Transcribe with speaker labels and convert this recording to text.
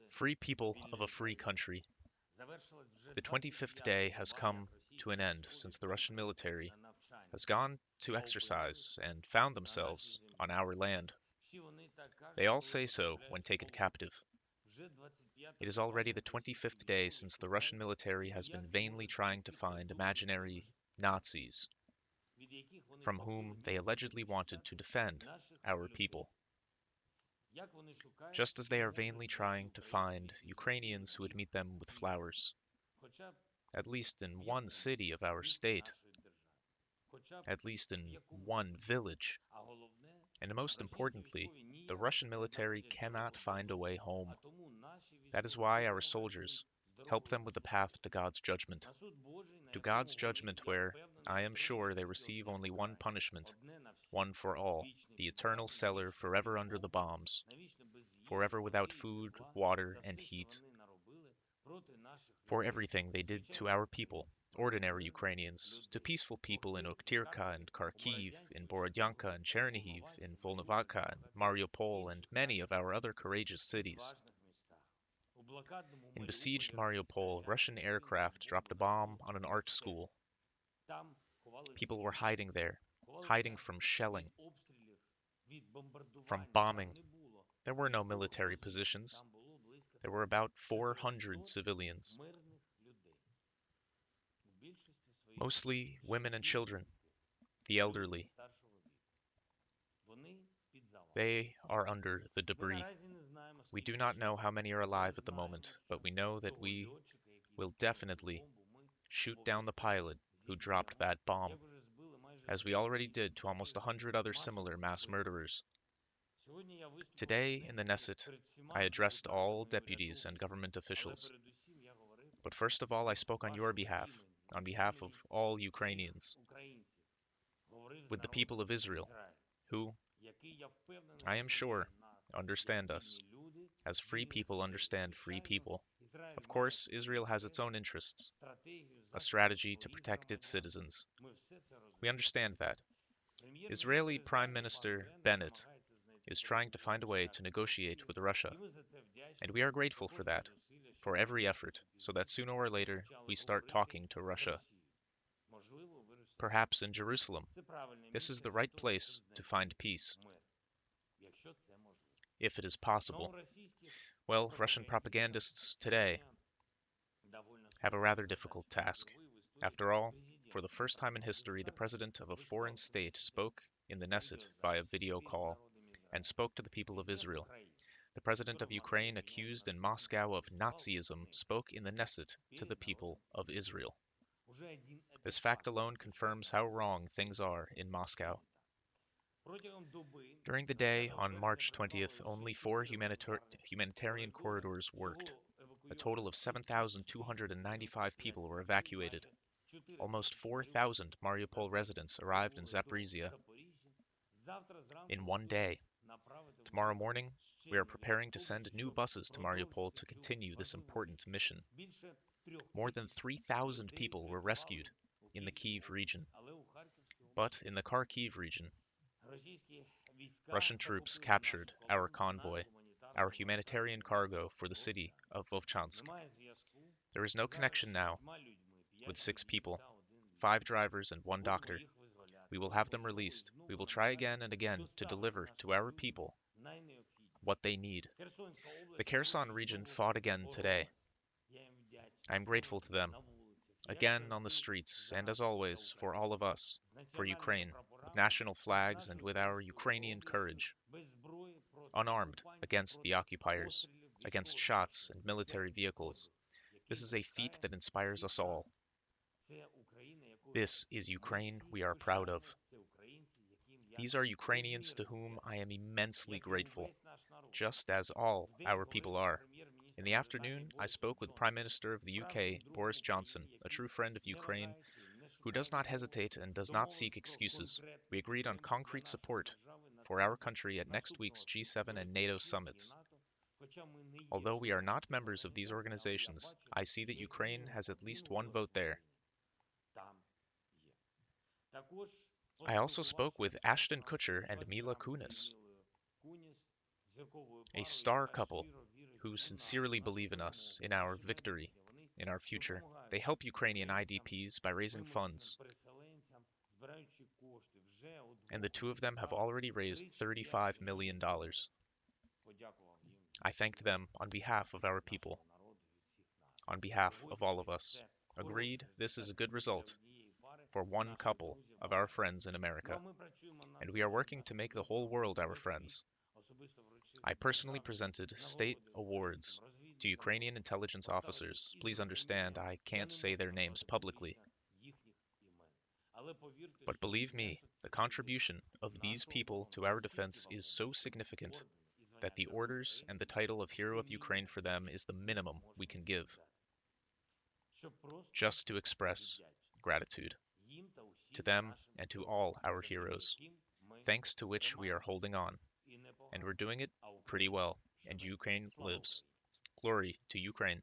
Speaker 1: Free people of a free country. The 25th day has come to an end since the Russian military has gone to exercise and found themselves on our land. They all say so when taken captive. It is already the 25th day since the Russian military has been vainly trying to find imaginary Nazis from whom they allegedly wanted to defend our people. Just as they are vainly trying to find Ukrainians who would meet them with flowers, at least in one city of our state, at least in one village. And most importantly, the Russian military cannot find a way home. That is why our soldiers help them with the path to God's judgment where, I am sure, they receive only one punishment, one for all, the eternal cellar forever under the bombs, forever without food, water, and heat, for everything they did to our people, ordinary Ukrainians, to peaceful people in Oktirka and Kharkiv, in Borodyanka and Chernihiv, in Volnovakha and Mariupol, and many of our other courageous cities. In besieged Mariupol, Russian aircraft dropped a bomb on an art school. People were hiding there, hiding from shelling, from bombing. There were no military positions. There were about 400 civilians, mostly women and children, the elderly. They are under the debris. We do not know how many are alive at the moment, but we know that we will definitely shoot down the pilot who dropped that bomb, as we already did to almost 100 other similar mass murderers. Today, in the Knesset, I addressed all deputies and government officials. But first of all, I spoke on your behalf, on behalf of all Ukrainians, with the people of Israel, who, I am sure, understand us, as free people understand free people. Of course, Israel has its own interests, a strategy to protect its citizens. We understand that. Israeli Prime Minister Bennett is trying to find a way to negotiate with Russia, and we are grateful for that, for every effort, so that sooner or later we start talking to Russia. Perhaps in Jerusalem. This is the right place to find peace, if it is possible. Well, Russian propagandists today have a rather difficult task. After all, for the first time in history, the president of a foreign state spoke in the Knesset via video call and spoke to the people of Israel. The president of Ukraine, accused in Moscow of Nazism, spoke in the Knesset to the people of Israel. This fact alone confirms how wrong things are in Moscow. During the day on March 20th, only 4 humanitarian corridors worked. A total of 7,295 people were evacuated. Almost 4,000 Mariupol residents arrived in Zaporizhia in one day. Tomorrow morning, we are preparing to send new buses to Mariupol to continue this important mission. More than 3,000 people were rescued in the Kyiv region. But in the Kharkiv region, Russian troops captured our convoy, our humanitarian cargo for the city of Vovchansk. There is no connection now with 6 people, 5 drivers and 1 doctor. We will have them released. We will try again and again to deliver to our people what they need. The Kherson region fought again today. I am grateful to them. Again on the streets, and as always, for all of us, for Ukraine, with national flags and with our Ukrainian courage, unarmed against the occupiers, against shots and military vehicles. This is a feat that inspires us all. This is Ukraine we are proud of. These are Ukrainians to whom I am immensely grateful, just as all our people are. In the afternoon, I spoke with Prime Minister of the UK, Boris Johnson, a true friend of Ukraine, who does not hesitate and does not seek excuses. We agreed on concrete support for our country at next week's G7 and NATO summits. Although we are not members of these organizations, I see that Ukraine has at least one vote there. I also spoke with Ashton Kutcher and Mila Kunis, a star couple who sincerely believe in us, in our victory, in our future. They help Ukrainian IDPs by raising funds, and the two of them have already raised $35 million. I thanked them on behalf of our people, on behalf of all of us. Agreed, this is a good result for one couple of our friends in America, and we are working to make the whole world our friends. I personally presented state awards to Ukrainian intelligence officers. Please understand, I can't say their names publicly. But believe me, the contribution of these people to our defense is so significant that the orders and the title of Hero of Ukraine for them is the minimum we can give, just to express gratitude to them and to all our heroes, thanks to which we are holding on, and we're doing it pretty well, and Ukraine lives. Glory to Ukraine.